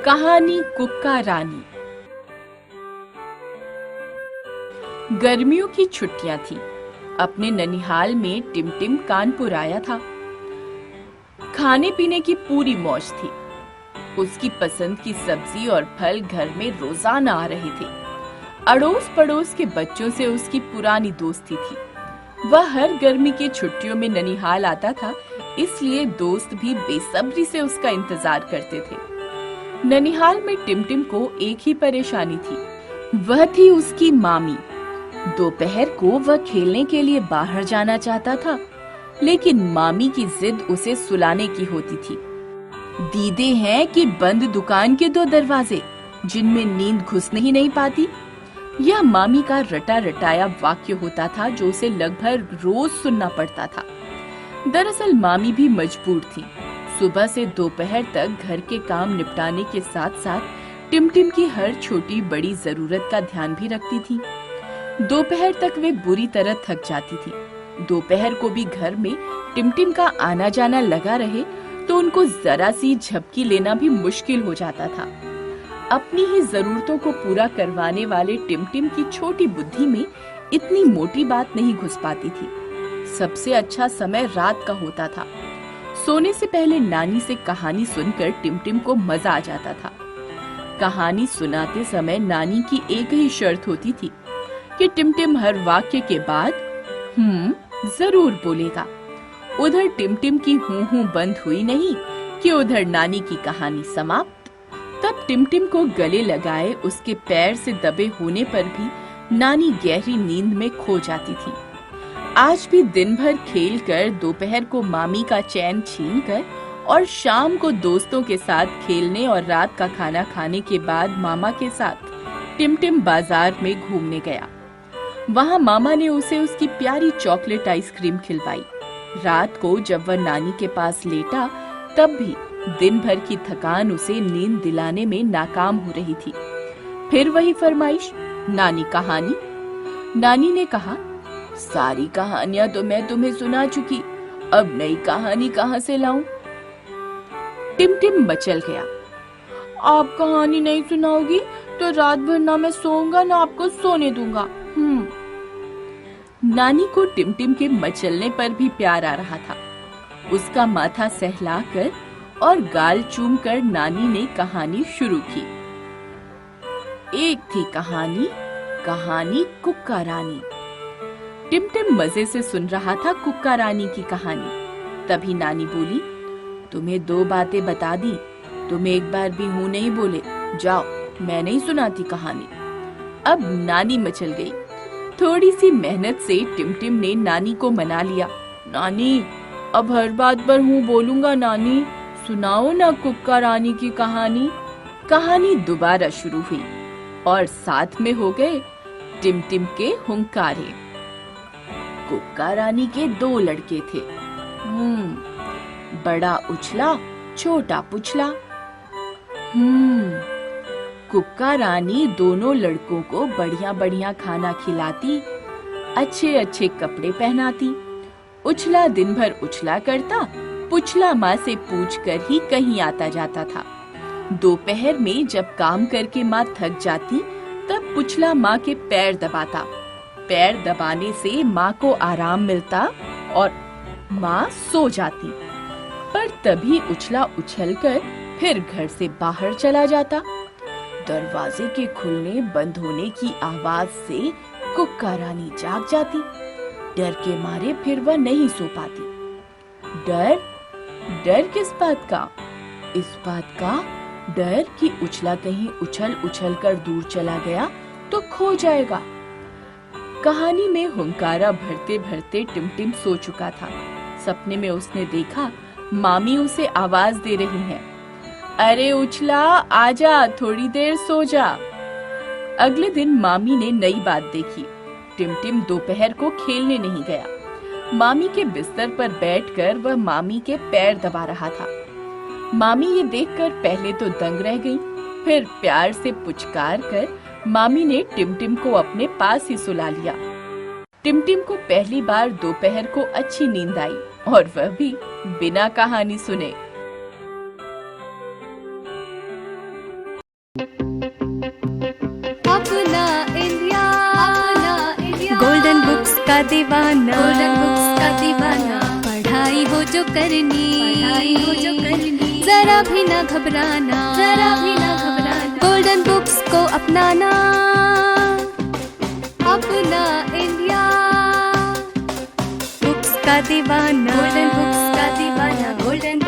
कहानी कुक्का रानी। गर्मियों की छुट्टियां थी। अपने ननिहाल में टिमटिम कानपुर आया था। खाने पीने की पूरी मौज थी। उसकी पसंद की सब्जी और फल घर में रोजाना आ रहे थे। अड़ोस पड़ोस के बच्चों से उसकी पुरानी दोस्ती थी। वह हर गर्मी की छुट्टियों में ननिहाल आता था, इसलिए दोस्त भी बेसब्री से उसका इंतजार करते थे। ननिहाल में टिमटिम को एक ही परेशानी थी, वह थी उसकी मामी। दोपहर को वह खेलने के लिए बाहर जाना चाहता था, लेकिन मामी की जिद उसे सुलाने की होती थी। दीदे हैं कि बंद दुकान के दो दरवाजे, जिनमें नींद घुसने ही नहीं पाती। यह मामी का रटा रटाया वाक्य होता था, जो उसे लगभग रोज सुनना पड़ता था। दरअसल मामी भी मजबूर थी। सुबह से दोपहर तक घर के काम निपटाने के साथ साथ टिमटिम की हर छोटी बड़ी जरूरत का ध्यान भी रखती थी। दोपहर तक वे बुरी तरह थक जाती थी। दोपहर को भी घर में टिमटिम का आना जाना लगा रहे तो उनको जरा सी झपकी लेना भी मुश्किल हो जाता था। अपनी ही जरूरतों को पूरा करवाने वाले टिमटिम की छोटी बुद्धि में इतनी मोटी बात नहीं घुस पाती थी। सबसे अच्छा समय रात का होता था। सोने से पहले नानी से कहानी सुनकर टिमटिम को मजा आ जाता था। कहानी सुनाते समय नानी की एक ही शर्त होती थी कि टिमटिम हर वाक्य के बाद जरूर बोलेगा। उधर टिमटिम की हूँ बंद हुई नहीं कि उधर नानी की कहानी समाप्त। तब टिमटिम को गले लगाए उसके पैर से दबे होने पर भी नानी गहरी नींद में खो जाती थी। आज भी दिन भर खेल कर, दोपहर को मामी का चैन छीनकर और शाम को दोस्तों के साथ खेलने और रात का खाना खाने के बाद मामा के साथ टिमटिम बाजार में घूमने गया। वहां मामा ने उसे उसकी प्यारी चॉकलेट आइसक्रीम खिलवाई। रात को जब वह नानी के पास लेटा, तब भी दिन भर की थकान उसे नींद दिलाने में नाकाम हो रही थी। फिर वही फरमाइश, नानी कहानी। नानी ने कहा, सारी कहानियां तो मैं तुम्हें सुना चुकी, अब नई कहानी कहां से लाऊं? टिमटिम मचल गया। आप कहानी नहीं सुनाओगी तो रात भर ना मैं सोऊंगा ना आपको सोने दूंगा। नानी को टिमटिम के मचलने पर भी प्यार आ रहा था। उसका माथा सहलाकर और गाल चूमकर नानी ने कहानी शुरू की। एक थी कहानी, कहानी कुक्का रानी। टिमटिम मजे से सुन रहा था कुक्का रानी की कहानी। तभी नानी बोली, तुम्हें दो बातें बता दी, तुम एक बार भी हूँ नहीं बोले, जाओ मैं नहीं सुनाती कहानी। अब नानी मचल गई। थोड़ी सी मेहनत से टिमटिम ने नानी को मना लिया। नानी, अब हर बात पर हूँ बोलूंगा नानी, सुनाओ ना कुक्का रानी की कहानी। कहानी दोबारा शुरू हुई और साथ में हो गए टिमटिम के हुंकारे। कुक्का रानी के दो लड़के थे। बड़ा उछला, छोटा पुछला। कुक्का रानी दोनों लड़कों को बढ़िया बढ़िया खाना खिलाती, अच्छे अच्छे कपड़े पहनाती। उछला दिन भर उछला करता, पुछला माँ से पूछकर ही कहीं आता जाता था। दोपहर में जब काम करके माँ थक जाती, तब पुछला माँ के पैर दबाता। पैर दबाने से माँ को आराम मिलता और माँ सो जाती। पर तभी उछला उछलकर फिर घर से बाहर चला जाता। दरवाजे के खुलने बंद होने की आवाज से कुक्का रानी जाग जाती। डर के मारे फिर वह नहीं सो पाती। डर? डर किस बात का? इस बात का डर कि उछला कहीं उछल उछल कर दूर चला गया तो खो जाएगा। कहानी में हुंकारा भरते भरते टिमटिम सो चुका था। सपने में उसने देखा मामी उसे आवाज दे रही हैं, अरे उछला आजा, थोड़ी देर सो जा। अगले दिन मामी ने नई बात देखी। टिमटिम दोपहर को खेलने नहीं गया। मामी के बिस्तर पर बैठकर वह मामी के पैर दबा रहा था। मामी ये देखकर पहले तो दंग रह गई, फिर प्यार से पुचकार कर मामी ने टिमटिम को अपने पास ही सुला लिया। टिमटिम को पहली बार दोपहर को अच्छी नींद आई, और वह भी बिना कहानी सुने। का दीवाना, गोल्डन बुक्स का दीवाना। पढ़ाई हो जो करनी, पढ़ाई हो जो करनी, जरा भी ना घबराना, जरा भी ना घबराना। गोल्डन बुक्स को अपनाना, अपना इंडिया। बुक्स का दीवाना, गोल्डन बुक्स का दीवाना, गोल्डन